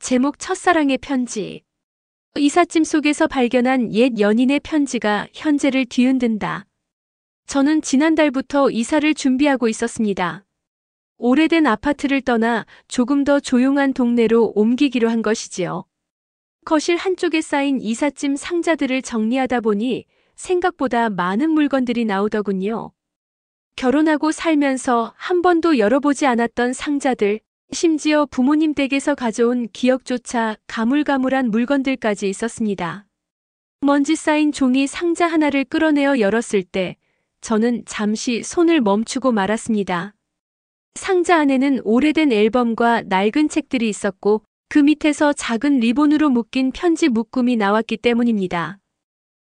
제목 첫사랑의 편지. 이삿짐 속에서 발견한 옛 연인의 편지가 현재를 뒤흔든다. 저는 지난달부터 이사를 준비하고 있었습니다. 오래된 아파트를 떠나 조금 더 조용한 동네로 옮기기로 한 것이지요. 거실 한쪽에 쌓인 이삿짐 상자들을 정리하다 보니 생각보다 많은 물건들이 나오더군요. 결혼하고 살면서 한 번도 열어보지 않았던 상자들, 심지어 부모님 댁에서 가져온 기억조차 가물가물한 물건들까지 있었습니다. 먼지 쌓인 종이 상자 하나를 끌어내어 열었을 때 저는 잠시 손을 멈추고 말았습니다. 상자 안에는 오래된 앨범과 낡은 책들이 있었고 그 밑에서 작은 리본으로 묶인 편지 묶음이 나왔기 때문입니다.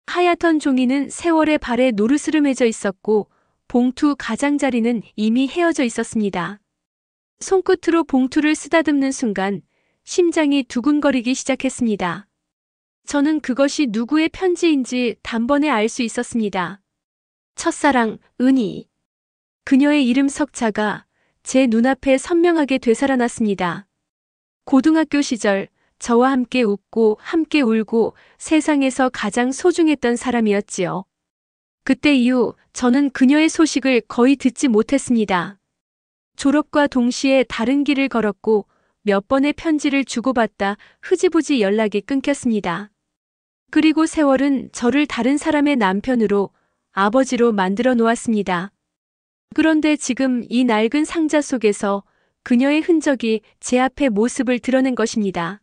하얗던 종이는 세월의 발에 노르스름해져 있었고 봉투 가장자리는 이미 헤어져 있었습니다. 손끝으로 봉투를 쓰다듬는 순간 심장이 두근거리기 시작했습니다. 저는 그것이 누구의 편지인지 단번에 알 수 있었습니다. 첫사랑, 은희. 그녀의 이름 석자가 제 눈앞에 선명하게 되살아났습니다. 고등학교 시절 저와 함께 웃고 함께 울고 세상에서 가장 소중했던 사람이었지요. 그때 이후 저는 그녀의 소식을 거의 듣지 못했습니다. 졸업과 동시에 다른 길을 걸었고 몇 번의 편지를 주고받다 흐지부지 연락이 끊겼습니다. 그리고 세월은 저를 다른 사람의 남편으로, 아버지로 만들어 놓았습니다. 그런데 지금 이 낡은 상자 속에서 그녀의 흔적이 제 앞에 모습을 드러낸 것입니다.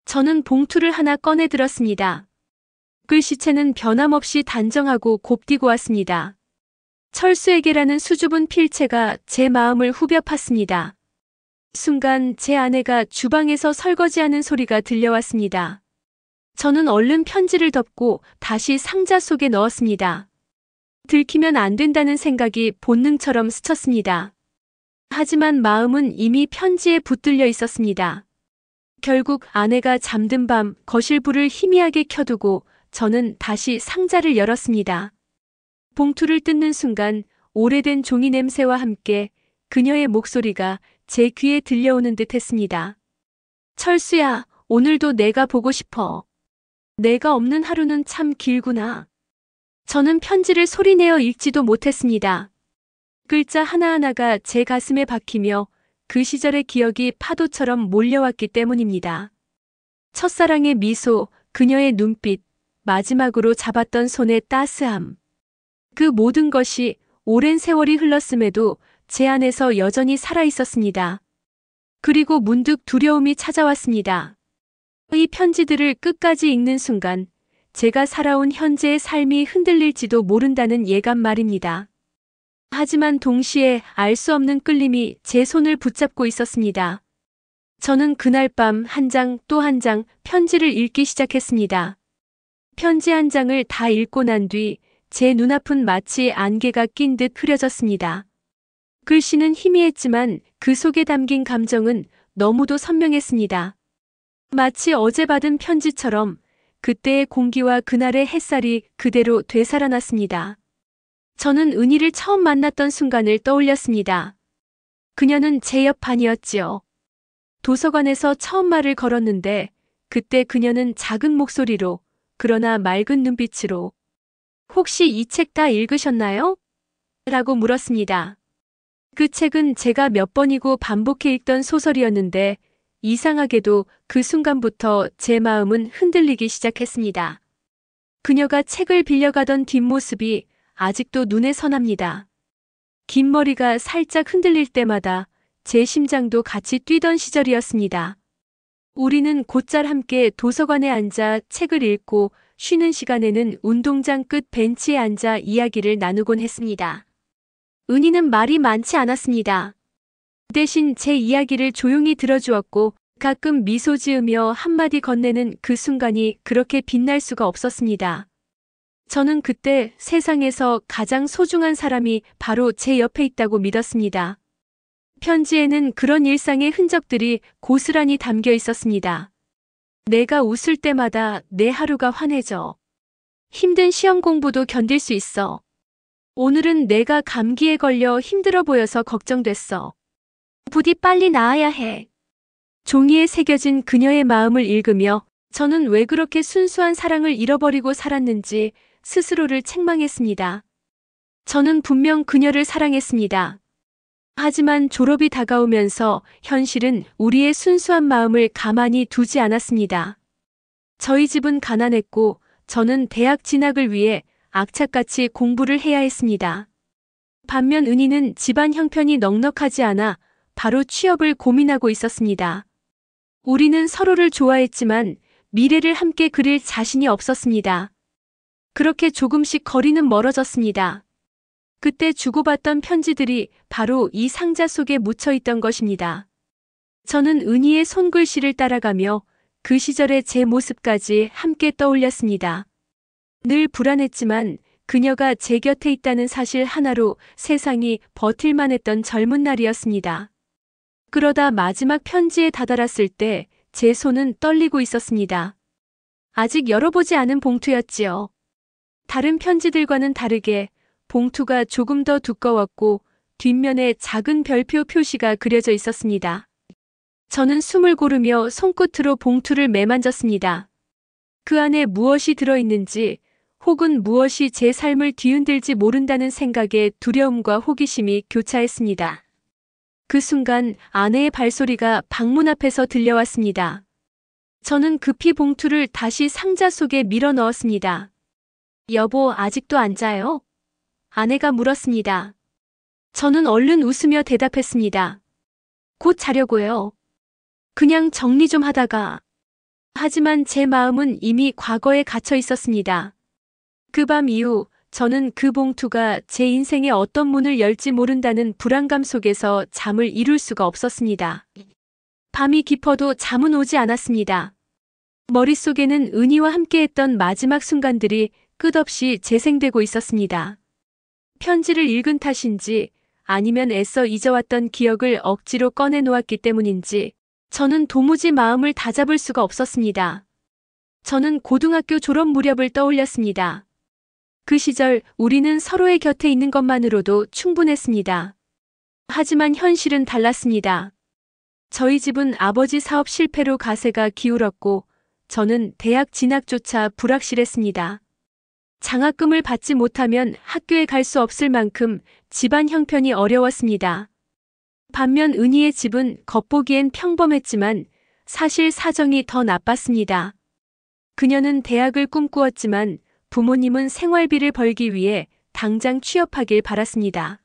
저는 봉투를 하나 꺼내 들었습니다. 글씨체는 변함없이 단정하고 곱디고 왔습니다. 철수에게라는 수줍은 필체가 제 마음을 후벼 팠습니다. 순간 제 아내가 주방에서 설거지하는 소리가 들려왔습니다. 저는 얼른 편지를 덮고 다시 상자 속에 넣었습니다. 들키면 안 된다는 생각이 본능처럼 스쳤습니다. 하지만 마음은 이미 편지에 붙들려 있었습니다. 결국 아내가 잠든 밤 거실 불을 희미하게 켜두고 저는 다시 상자를 열었습니다. 봉투를 뜯는 순간 오래된 종이 냄새와 함께 그녀의 목소리가 제 귀에 들려오는 듯 했습니다. 철수야, 오늘도 내가 보고 싶어. 내가 없는 하루는 참 길구나. 저는 편지를 소리내어 읽지도 못했습니다. 글자 하나하나가 제 가슴에 박히며 그 시절의 기억이 파도처럼 몰려왔기 때문입니다. 첫사랑의 미소, 그녀의 눈빛, 마지막으로 잡았던 손의 따스함. 그 모든 것이 오랜 세월이 흘렀음에도 제 안에서 여전히 살아있었습니다. 그리고 문득 두려움이 찾아왔습니다. 이 편지들을 끝까지 읽는 순간 제가 살아온 현재의 삶이 흔들릴지도 모른다는 예감 말입니다. 하지만 동시에 알 수 없는 끌림이 제 손을 붙잡고 있었습니다. 저는 그날 밤 한 장 또 한 장 편지를 읽기 시작했습니다. 편지 한 장을 다 읽고 난 뒤 제 눈앞은 마치 안개가 낀 듯 흐려졌습니다. 글씨는 희미했지만 그 속에 담긴 감정은 너무도 선명했습니다. 마치 어제 받은 편지처럼 그때의 공기와 그날의 햇살이 그대로 되살아났습니다. 저는 은희를 처음 만났던 순간을 떠올렸습니다. 그녀는 제 옆반이었지요. 도서관에서 처음 말을 걸었는데 그때 그녀는 작은 목소리로, 그러나 맑은 눈빛으로 혹시 이 책 다 읽으셨나요? 라고 물었습니다. 그 책은 제가 몇 번이고 반복해 읽던 소설이었는데 이상하게도 그 순간부터 제 마음은 흔들리기 시작했습니다. 그녀가 책을 빌려가던 뒷모습이 아직도 눈에 선합니다. 긴 머리가 살짝 흔들릴 때마다 제 심장도 같이 뛰던 시절이었습니다. 우리는 곧잘 함께 도서관에 앉아 책을 읽고 쉬는 시간에는 운동장 끝 벤치에 앉아 이야기를 나누곤 했습니다. 은희는 말이 많지 않았습니다. 대신 제 이야기를 조용히 들어주었고 가끔 미소 지으며 한마디 건네는 그 순간이 그렇게 빛날 수가 없었습니다. 저는 그때 세상에서 가장 소중한 사람이 바로 제 옆에 있다고 믿었습니다. 편지에는 그런 일상의 흔적들이 고스란히 담겨 있었습니다. 내가 웃을 때마다 내 하루가 환해져. 힘든 시험 공부도 견딜 수 있어. 오늘은 내가 감기에 걸려 힘들어 보여서 걱정됐어. 부디 빨리 나아야 해. 종이에 새겨진 그녀의 마음을 읽으며 저는 왜 그렇게 순수한 사랑을 잃어버리고 살았는지 스스로를 책망했습니다. 저는 분명 그녀를 사랑했습니다. 하지만 졸업이 다가오면서 현실은 우리의 순수한 마음을 가만히 두지 않았습니다. 저희 집은 가난했고 저는 대학 진학을 위해 악착같이 공부를 해야 했습니다. 반면 은희는 집안 형편이 넉넉하지 않아 바로 취업을 고민하고 있었습니다. 우리는 서로를 좋아했지만 미래를 함께 그릴 자신이 없었습니다. 그렇게 조금씩 거리는 멀어졌습니다. 그때 주고받던 편지들이 바로 이 상자 속에 묻혀 있던 것입니다. 저는 은희의 손글씨를 따라가며 그 시절의 제 모습까지 함께 떠올렸습니다. 늘 불안했지만 그녀가 제 곁에 있다는 사실 하나로 세상이 버틸만 했던 젊은 날이었습니다. 그러다 마지막 편지에 다다랐을 때 제 손은 떨리고 있었습니다. 아직 열어보지 않은 봉투였지요. 다른 편지들과는 다르게 봉투가 조금 더 두꺼웠고 뒷면에 작은 별표 표시가 그려져 있었습니다. 저는 숨을 고르며 손끝으로 봉투를 매만졌습니다. 그 안에 무엇이 들어있는지 혹은 무엇이 제 삶을 뒤흔들지 모른다는 생각에 두려움과 호기심이 교차했습니다. 그 순간 아내의 발소리가 방문 앞에서 들려왔습니다. 저는 급히 봉투를 다시 상자 속에 밀어 넣었습니다. 여보, 아직도 안 자요? 아내가 물었습니다. 저는 얼른 웃으며 대답했습니다. 곧 자려고요. 그냥 정리 좀 하다가. 하지만 제 마음은 이미 과거에 갇혀 있었습니다. 그 밤 이후 저는 그 봉투가 제 인생의 어떤 문을 열지 모른다는 불안감 속에서 잠을 이룰 수가 없었습니다. 밤이 깊어도 잠은 오지 않았습니다. 머릿속에는 은희와 함께했던 마지막 순간들이 끝없이 재생되고 있었습니다. 편지를 읽은 탓인지 아니면 애써 잊어왔던 기억을 억지로 꺼내놓았기 때문인지 저는 도무지 마음을 다잡을 수가 없었습니다. 저는 고등학교 졸업 무렵을 떠올렸습니다. 그 시절 우리는 서로의 곁에 있는 것만으로도 충분했습니다. 하지만 현실은 달랐습니다. 저희 집은 아버지 사업 실패로 가세가 기울었고 저는 대학 진학조차 불확실했습니다. 장학금을 받지 못하면 학교에 갈 수 없을 만큼 집안 형편이 어려웠습니다. 반면 은희의 집은 겉보기엔 평범했지만 사실 사정이 더 나빴습니다. 그녀는 대학을 꿈꾸었지만 부모님은 생활비를 벌기 위해 당장 취업하길 바랐습니다.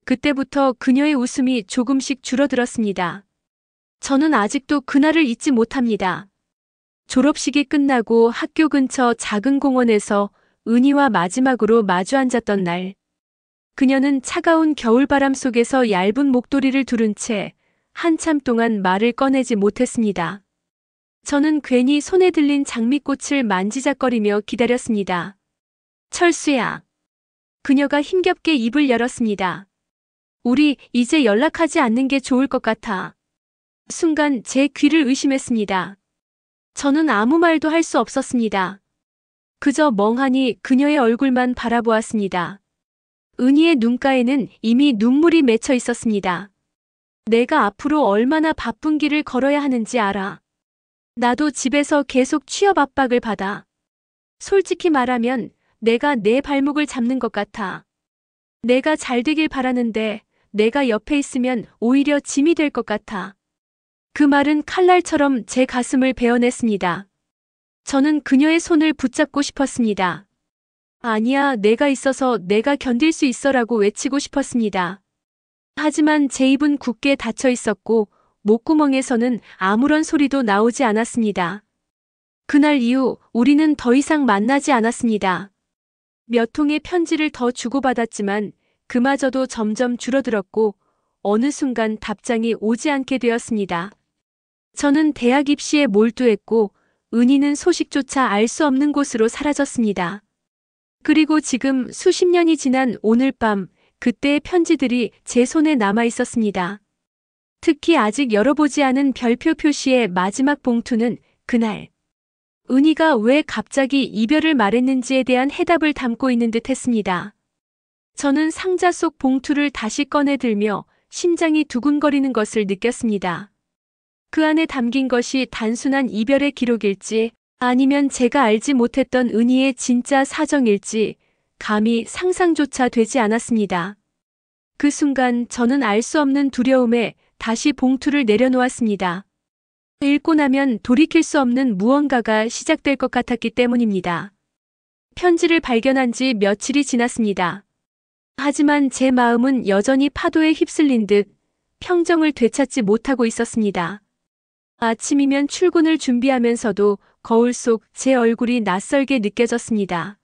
그때부터 그녀의 웃음이 조금씩 줄어들었습니다. 저는 아직도 그날을 잊지 못합니다. 졸업식이 끝나고 학교 근처 작은 공원에서 은희와 마지막으로 마주 앉았던 날. 그녀는 차가운 겨울바람 속에서 얇은 목도리를 두른 채 한참 동안 말을 꺼내지 못했습니다. 저는 괜히 손에 들린 장미꽃을 만지작거리며 기다렸습니다. 철수야. 그녀가 힘겹게 입을 열었습니다. 우리 이제 연락하지 않는 게 좋을 것 같아. 순간 제 귀를 의심했습니다. 저는 아무 말도 할 수 없었습니다. 그저 멍하니 그녀의 얼굴만 바라보았습니다. 은희의 눈가에는 이미 눈물이 맺혀 있었습니다. 내가 앞으로 얼마나 바쁜 길을 걸어야 하는지 알아. 나도 집에서 계속 취업 압박을 받아. 솔직히 말하면 내가 내 발목을 잡는 것 같아. 내가 잘 되길 바라는데 내가 옆에 있으면 오히려 짐이 될 것 같아. 그 말은 칼날처럼 제 가슴을 베어냈습니다. 저는 그녀의 손을 붙잡고 싶었습니다. 아니야, 내가 있어서 내가 견딜 수 있어라고 외치고 싶었습니다. 하지만 제 입은 굳게 닫혀 있었고 목구멍에서는 아무런 소리도 나오지 않았습니다. 그날 이후 우리는 더 이상 만나지 않았습니다. 몇 통의 편지를 더 주고받았지만 그마저도 점점 줄어들었고 어느 순간 답장이 오지 않게 되었습니다. 저는 대학 입시에 몰두했고 은희는 소식조차 알 수 없는 곳으로 사라졌습니다. 그리고 지금 수십 년이 지난 오늘 밤 그때의 편지들이 제 손에 남아 있었습니다. 특히 아직 열어보지 않은 별표 표시의 마지막 봉투는 그날 은희가 왜 갑자기 이별을 말했는지에 대한 해답을 담고 있는 듯 했습니다. 저는 상자 속 봉투를 다시 꺼내 들며 심장이 두근거리는 것을 느꼈습니다. 그 안에 담긴 것이 단순한 이별의 기록일지 아니면 제가 알지 못했던 은희의 진짜 사정일지 감히 상상조차 되지 않았습니다. 그 순간 저는 알 수 없는 두려움에 다시 봉투를 내려놓았습니다. 읽고 나면 돌이킬 수 없는 무언가가 시작될 것 같았기 때문입니다. 편지를 발견한 지 며칠이 지났습니다. 하지만 제 마음은 여전히 파도에 휩쓸린 듯 평정을 되찾지 못하고 있었습니다. 아침이면 출근을 준비하면서도 거울 속 제 얼굴이 낯설게 느껴졌습니다.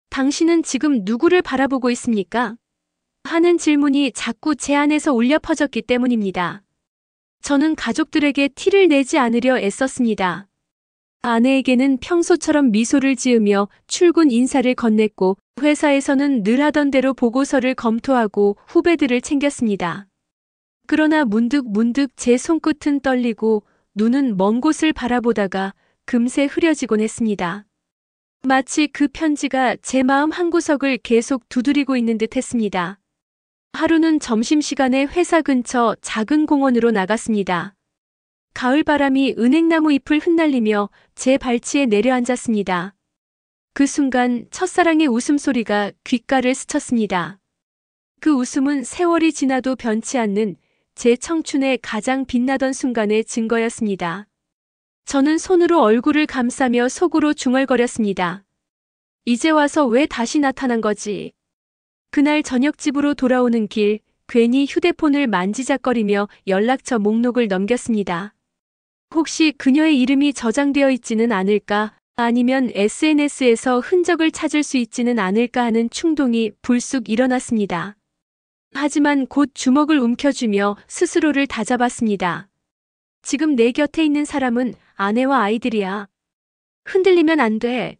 당신은 지금 누구를 바라보고 있습니까? 하는 질문이 자꾸 제 안에서 울려 퍼졌기 때문입니다. 저는 가족들에게 티를 내지 않으려 애썼습니다. 아내에게는 평소처럼 미소를 지으며 출근 인사를 건넸고 회사에서는 늘 하던 대로 보고서를 검토하고 후배들을 챙겼습니다. 그러나 문득 제 손끝은 떨리고 눈은 먼 곳을 바라보다가 금세 흐려지곤 했습니다. 마치 그 편지가 제 마음 한구석을 계속 두드리고 있는 듯 했습니다. 하루는 점심시간에 회사 근처 작은 공원으로 나갔습니다. 가을바람이 은행나무 잎을 흩날리며 제 발치에 내려앉았습니다. 그 순간 첫사랑의 웃음소리가 귓가를 스쳤습니다. 그 웃음은 세월이 지나도 변치 않는 제 청춘의 가장 빛나던 순간의 증거였습니다. 저는 손으로 얼굴을 감싸며 속으로 중얼거렸습니다. 이제 와서 왜 다시 나타난 거지? 그날 저녁 집으로 돌아오는 길, 괜히 휴대폰을 만지작거리며 연락처 목록을 넘겼습니다. 혹시 그녀의 이름이 저장되어 있지는 않을까? 아니면 SNS에서 흔적을 찾을 수 있지는 않을까 하는 충동이 불쑥 일어났습니다. 하지만 곧 주먹을 움켜쥐며 스스로를 다잡았습니다. 지금 내 곁에 있는 사람은 아내와 아이들이야. 흔들리면 안 돼.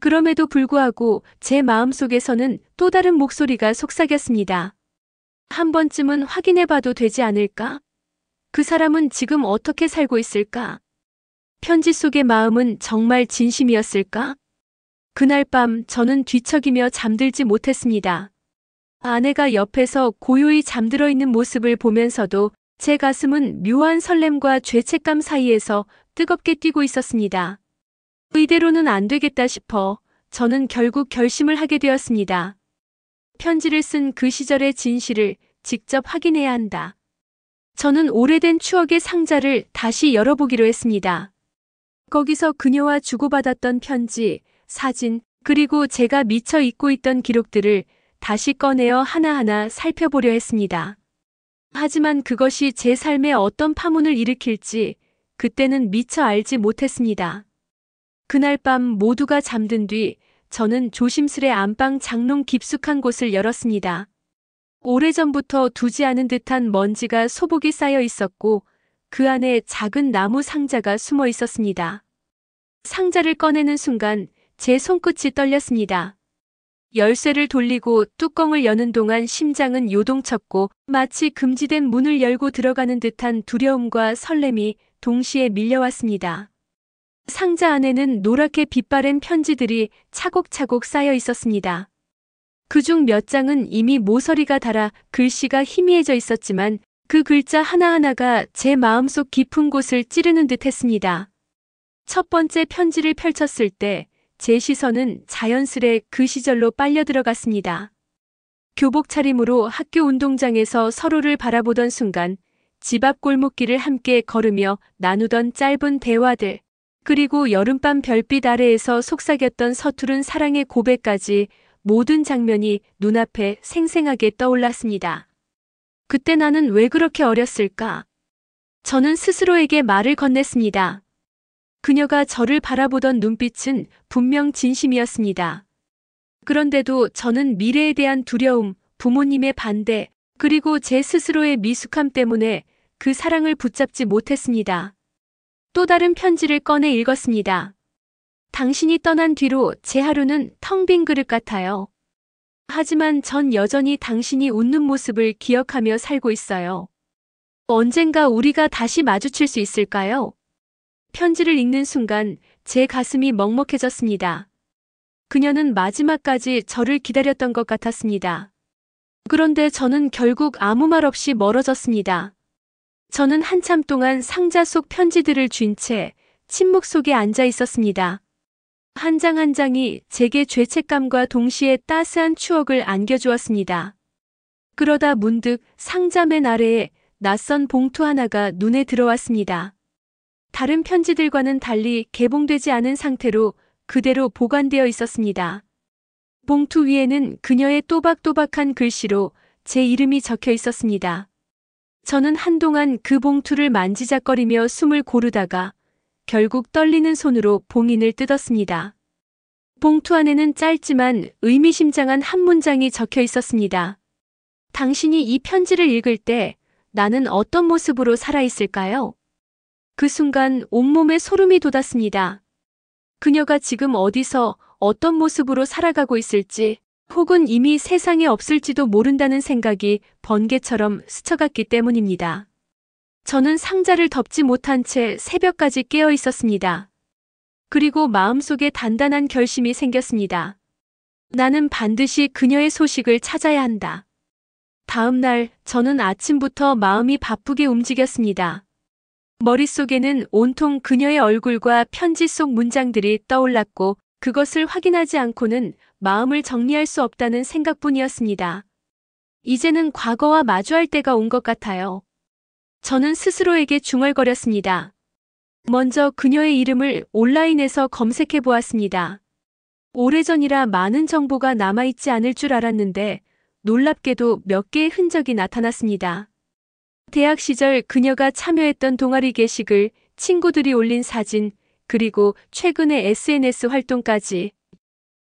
그럼에도 불구하고 제 마음속에서는 또 다른 목소리가 속삭였습니다. 한 번쯤은 확인해봐도 되지 않을까? 그 사람은 지금 어떻게 살고 있을까? 편지 속의 마음은 정말 진심이었을까? 그날 밤 저는 뒤척이며 잠들지 못했습니다. 아내가 옆에서 고요히 잠들어 있는 모습을 보면서도 제 가슴은 묘한 설렘과 죄책감 사이에서 뜨겁게 뛰고 있었습니다. 이대로는 안 되겠다 싶어 저는 결국 결심을 하게 되었습니다. 편지를 쓴 그 시절의 진실을 직접 확인해야 한다. 저는 오래된 추억의 상자를 다시 열어보기로 했습니다. 거기서 그녀와 주고받았던 편지, 사진, 그리고 제가 미처 잊고 있던 기록들을 다시 꺼내어 하나하나 살펴보려 했습니다. 하지만 그것이 제 삶에 어떤 파문을 일으킬지 그때는 미처 알지 못했습니다. 그날 밤 모두가 잠든 뒤 저는 조심스레 안방 장롱 깊숙한 곳을 열었습니다. 오래전부터 두지 않은 듯한 먼지가 소복이 쌓여 있었고 그 안에 작은 나무 상자가 숨어 있었습니다. 상자를 꺼내는 순간 제 손끝이 떨렸습니다. 열쇠를 돌리고 뚜껑을 여는 동안 심장은 요동쳤고 마치 금지된 문을 열고 들어가는 듯한 두려움과 설렘이 동시에 밀려왔습니다. 상자 안에는 노랗게 빛바랜 편지들이 차곡차곡 쌓여 있었습니다. 그중 몇 장은 이미 모서리가 닳아 글씨가 희미해져 있었지만 그 글자 하나하나가 제 마음속 깊은 곳을 찌르는 듯 했습니다. 첫 번째 편지를 펼쳤을 때 제 시선은 자연스레 그 시절로 빨려 들어갔습니다. 교복 차림으로 학교 운동장에서 서로를 바라보던 순간 집 앞 골목길을 함께 걸으며 나누던 짧은 대화들, 그리고 여름밤 별빛 아래에서 속삭였던 서투른 사랑의 고백까지 모든 장면이 눈앞에 생생하게 떠올랐습니다. 그때 나는 왜 그렇게 어렸을까? 저는 스스로에게 말을 건넸습니다. 그녀가 저를 바라보던 눈빛은 분명 진심이었습니다. 그런데도 저는 미래에 대한 두려움, 부모님의 반대, 그리고 제 스스로의 미숙함 때문에 그 사랑을 붙잡지 못했습니다. 또 다른 편지를 꺼내 읽었습니다. 당신이 떠난 뒤로 제 하루는 텅 빈 그릇 같아요. 하지만 전 여전히 당신이 웃는 모습을 기억하며 살고 있어요. 언젠가 우리가 다시 마주칠 수 있을까요? 편지를 읽는 순간 제 가슴이 먹먹해졌습니다. 그녀는 마지막까지 저를 기다렸던 것 같았습니다. 그런데 저는 결국 아무 말 없이 멀어졌습니다. 저는 한참 동안 상자 속 편지들을 쥔 채 침묵 속에 앉아 있었습니다. 한 장 한 장이 제게 죄책감과 동시에 따스한 추억을 안겨주었습니다. 그러다 문득 상자 맨 아래에 낯선 봉투 하나가 눈에 들어왔습니다. 다른 편지들과는 달리 개봉되지 않은 상태로 그대로 보관되어 있었습니다. 봉투 위에는 그녀의 또박또박한 글씨로 제 이름이 적혀 있었습니다. 저는 한동안 그 봉투를 만지작거리며 숨을 고르다가 결국 떨리는 손으로 봉인을 뜯었습니다. 봉투 안에는 짧지만 의미심장한 한 문장이 적혀 있었습니다. 당신이 이 편지를 읽을 때 나는 어떤 모습으로 살아있을까요? 그 순간 온몸에 소름이 돋았습니다. 그녀가 지금 어디서 어떤 모습으로 살아가고 있을지 혹은 이미 세상에 없을지도 모른다는 생각이 번개처럼 스쳐갔기 때문입니다. 저는 상자를 덮지 못한 채 새벽까지 깨어 있었습니다. 그리고 마음속에 단단한 결심이 생겼습니다. 나는 반드시 그녀의 소식을 찾아야 한다. 다음 날 저는 아침부터 마음이 바쁘게 움직였습니다. 머릿속에는 온통 그녀의 얼굴과 편지 속 문장들이 떠올랐고 그것을 확인하지 않고는 마음을 정리할 수 없다는 생각뿐이었습니다. 이제는 과거와 마주할 때가 온 것 같아요. 저는 스스로에게 중얼거렸습니다. 먼저 그녀의 이름을 온라인에서 검색해 보았습니다. 오래전이라 많은 정보가 남아있지 않을 줄 알았는데 놀랍게도 몇 개의 흔적이 나타났습니다. 대학 시절 그녀가 참여했던 동아리 게시글, 친구들이 올린 사진, 그리고 최근의 SNS 활동까지.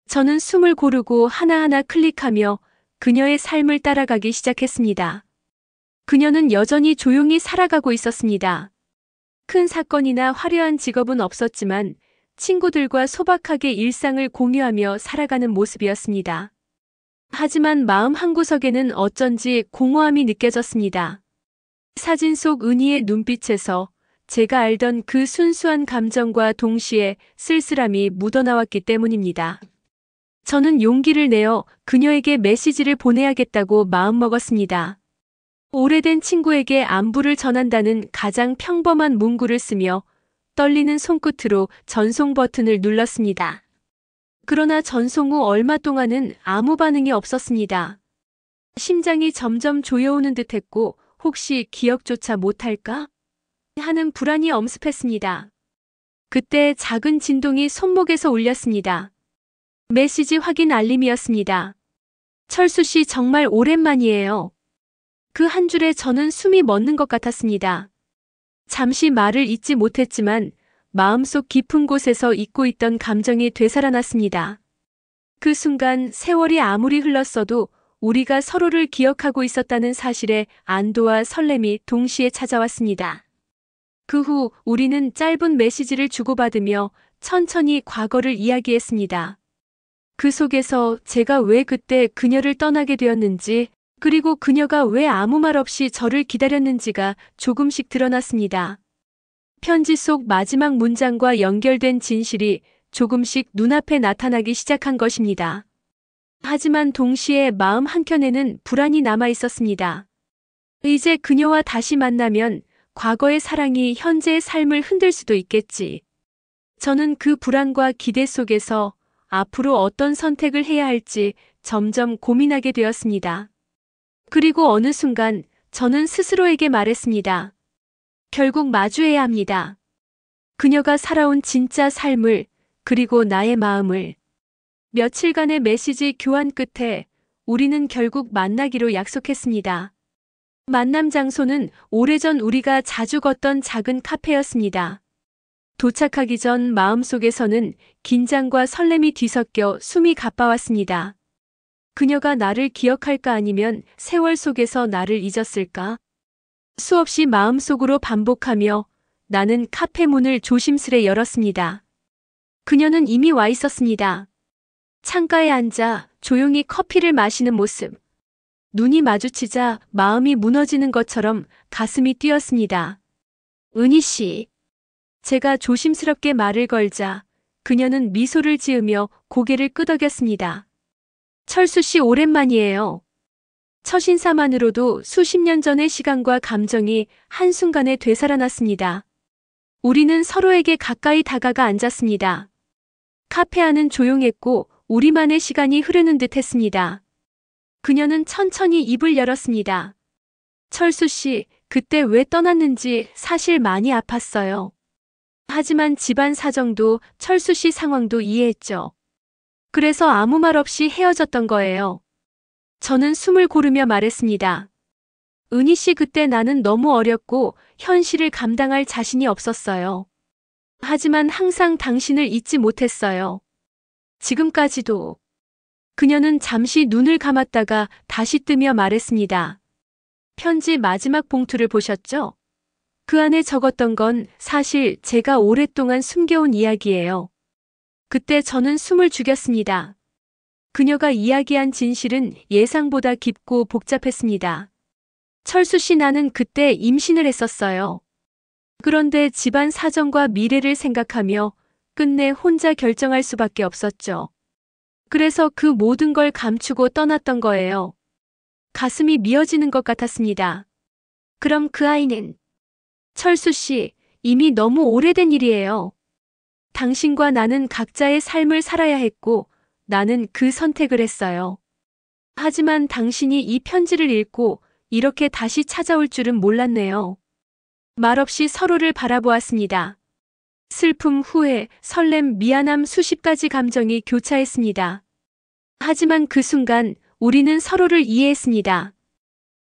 저는 숨을 고르고 하나하나 클릭하며 그녀의 삶을 따라가기 시작했습니다. 그녀는 여전히 조용히 살아가고 있었습니다. 큰 사건이나 화려한 직업은 없었지만 친구들과 소박하게 일상을 공유하며 살아가는 모습이었습니다. 하지만 마음 한구석에는 어쩐지 공허함이 느껴졌습니다. 사진 속 은희의 눈빛에서 제가 알던 그 순수한 감정과 동시에 쓸쓸함이 묻어나왔기 때문입니다. 저는 용기를 내어 그녀에게 메시지를 보내야겠다고 마음먹었습니다. 오래된 친구에게 안부를 전한다는 가장 평범한 문구를 쓰며 떨리는 손끝으로 전송 버튼을 눌렀습니다. 그러나 전송 후 얼마 동안은 아무 반응이 없었습니다. 심장이 점점 조여오는 듯했고 혹시 기억조차 못할까? 하는 불안이 엄습했습니다. 그때 작은 진동이 손목에서 울렸습니다. 메시지 확인 알림이었습니다. 철수 씨 정말 오랜만이에요. 그 한 줄에 저는 숨이 멎는 것 같았습니다. 잠시 말을 잇지 못했지만 마음속 깊은 곳에서 잊고 있던 감정이 되살아났습니다. 그 순간 세월이 아무리 흘렀어도 우리가 서로를 기억하고 있었다는 사실에 안도와 설렘이 동시에 찾아왔습니다. 그 후 우리는 짧은 메시지를 주고받으며 천천히 과거를 이야기했습니다. 그 속에서 제가 왜 그때 그녀를 떠나게 되었는지, 그리고 그녀가 왜 아무 말 없이 저를 기다렸는지가 조금씩 드러났습니다. 편지 속 마지막 문장과 연결된 진실이 조금씩 눈앞에 나타나기 시작한 것입니다. 하지만 동시에 마음 한켠에는 불안이 남아 있었습니다. 이제 그녀와 다시 만나면 과거의 사랑이 현재의 삶을 흔들 수도 있겠지. 저는 그 불안과 기대 속에서 앞으로 어떤 선택을 해야 할지 점점 고민하게 되었습니다. 그리고 어느 순간 저는 스스로에게 말했습니다. 결국 마주해야 합니다. 그녀가 살아온 진짜 삶을, 그리고 나의 마음을. 며칠간의 메시지 교환 끝에 우리는 결국 만나기로 약속했습니다. 만남 장소는 오래전 우리가 자주 걷던 작은 카페였습니다. 도착하기 전 마음속에서는 긴장과 설렘이 뒤섞여 숨이 가빠왔습니다. 그녀가 나를 기억할까 아니면 세월 속에서 나를 잊었을까? 수없이 마음속으로 반복하며 나는 카페 문을 조심스레 열었습니다. 그녀는 이미 와 있었습니다. 창가에 앉아 조용히 커피를 마시는 모습. 눈이 마주치자 마음이 무너지는 것처럼 가슴이 뛰었습니다. 은희 씨. 제가 조심스럽게 말을 걸자 그녀는 미소를 지으며 고개를 끄덕였습니다. 철수 씨 오랜만이에요. 첫 인사만으로도 수십 년 전의 시간과 감정이 한순간에 되살아났습니다. 우리는 서로에게 가까이 다가가 앉았습니다. 카페 안은 조용했고 우리만의 시간이 흐르는 듯 했습니다. 그녀는 천천히 입을 열었습니다. 철수 씨, 그때 왜 떠났는지 사실 많이 아팠어요. 하지만 집안 사정도 철수 씨 상황도 이해했죠. 그래서 아무 말 없이 헤어졌던 거예요. 저는 숨을 고르며 말했습니다. 은희 씨, 그때 나는 너무 어렸고 현실을 감당할 자신이 없었어요. 하지만 항상 당신을 잊지 못했어요. 지금까지도. 그녀는 잠시 눈을 감았다가 다시 뜨며 말했습니다. 편지 마지막 봉투를 보셨죠? 그 안에 적었던 건 사실 제가 오랫동안 숨겨온 이야기예요. 그때 저는 숨을 죽였습니다. 그녀가 이야기한 진실은 예상보다 깊고 복잡했습니다. 철수 씨, 나는 그때 임신을 했었어요. 그런데 집안 사정과 미래를 생각하며 끝내 혼자 결정할 수밖에 없었죠. 그래서 그 모든 걸 감추고 떠났던 거예요. 가슴이 미어지는 것 같았습니다. 그럼 그 아이는? 철수 씨, 이미 너무 오래된 일이에요. 당신과 나는 각자의 삶을 살아야 했고 나는 그 선택을 했어요. 하지만 당신이 이 편지를 읽고 이렇게 다시 찾아올 줄은 몰랐네요. 말없이 서로를 바라보았습니다. 슬픔, 후회, 설렘, 미안함, 수십 가지 감정이 교차했습니다. 하지만 그 순간 우리는 서로를 이해했습니다.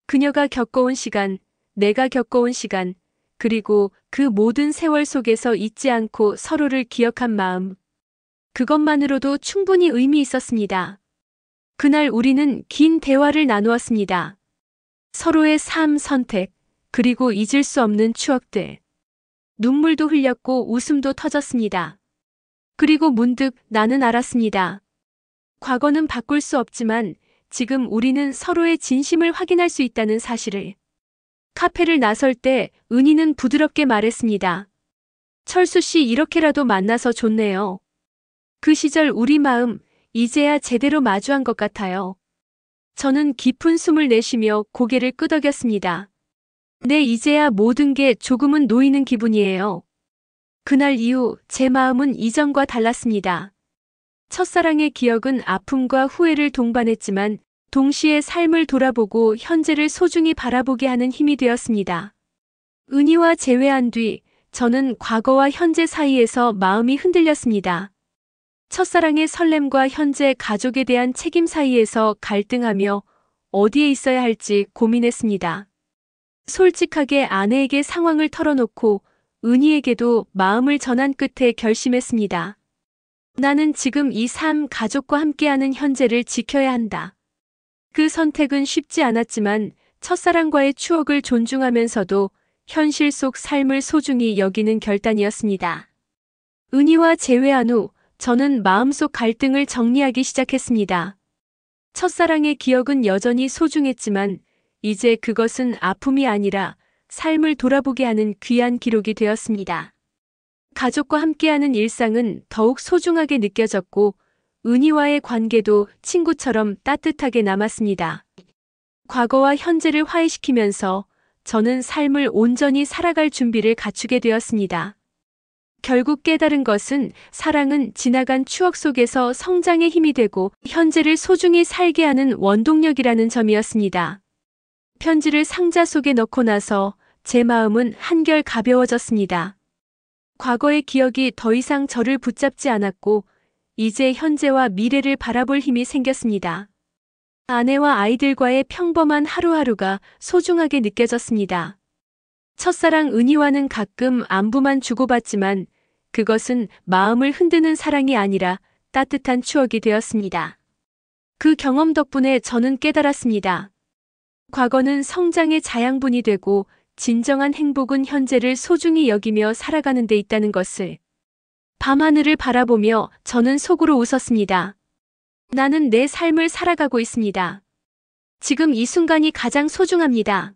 그녀가 겪어온 시간, 내가 겪어온 시간, 그리고 그 모든 세월 속에서 잊지 않고 서로를 기억한 마음. 그것만으로도 충분히 의미 있었습니다. 그날 우리는 긴 대화를 나누었습니다. 서로의 삶, 선택, 그리고 잊을 수 없는 추억들. 눈물도 흘렸고 웃음도 터졌습니다. 그리고 문득 나는 알았습니다. 과거는 바꿀 수 없지만 지금 우리는 서로의 진심을 확인할 수 있다는 사실을. 카페를 나설 때 은희는 부드럽게 말했습니다. 철수 씨, 이렇게라도 만나서 좋네요. 그 시절 우리 마음 이제야 제대로 마주한 것 같아요. 저는 깊은 숨을 내쉬며 고개를 끄덕였습니다. 네, 이제야 모든 게 조금은 놓이는 기분이에요. 그날 이후 제 마음은 이전과 달랐습니다. 첫사랑의 기억은 아픔과 후회를 동반했지만 동시에 삶을 돌아보고 현재를 소중히 바라보게 하는 힘이 되었습니다. 은희와 재회한 뒤 저는 과거와 현재 사이에서 마음이 흔들렸습니다. 첫사랑의 설렘과 현재 가족에 대한 책임 사이에서 갈등하며 어디에 있어야 할지 고민했습니다. 솔직하게 아내에게 상황을 털어놓고 은희에게도 마음을 전한 끝에 결심했습니다. 나는 지금 이 삶, 가족과 함께하는 현재를 지켜야 한다. 그 선택은 쉽지 않았지만 첫사랑과의 추억을 존중하면서도 현실 속 삶을 소중히 여기는 결단이었습니다. 은희와 재회한 후 저는 마음속 갈등을 정리하기 시작했습니다. 첫사랑의 기억은 여전히 소중했지만 이제 그것은 아픔이 아니라 삶을 돌아보게 하는 귀한 기록이 되었습니다. 가족과 함께하는 일상은 더욱 소중하게 느껴졌고 은희와의 관계도 친구처럼 따뜻하게 남았습니다. 과거와 현재를 화해시키면서 저는 삶을 온전히 살아갈 준비를 갖추게 되었습니다. 결국 깨달은 것은 사랑은 지나간 추억 속에서 성장의 힘이 되고 현재를 소중히 살게 하는 원동력이라는 점이었습니다. 편지를 상자 속에 넣고 나서 제 마음은 한결 가벼워졌습니다. 과거의 기억이 더 이상 저를 붙잡지 않았고 이제 현재와 미래를 바라볼 힘이 생겼습니다. 아내와 아이들과의 평범한 하루하루가 소중하게 느껴졌습니다. 첫사랑 은희와는 가끔 안부만 주고받지만 그것은 마음을 흔드는 사랑이 아니라 따뜻한 추억이 되었습니다. 그 경험 덕분에 저는 깨달았습니다. 과거는 성장의 자양분이 되고 진정한 행복은 현재를 소중히 여기며 살아가는 데 있다는 것을. 밤하늘을 바라보며 저는 속으로 웃었습니다. 나는 내 삶을 살아가고 있습니다. 지금 이 순간이 가장 소중합니다.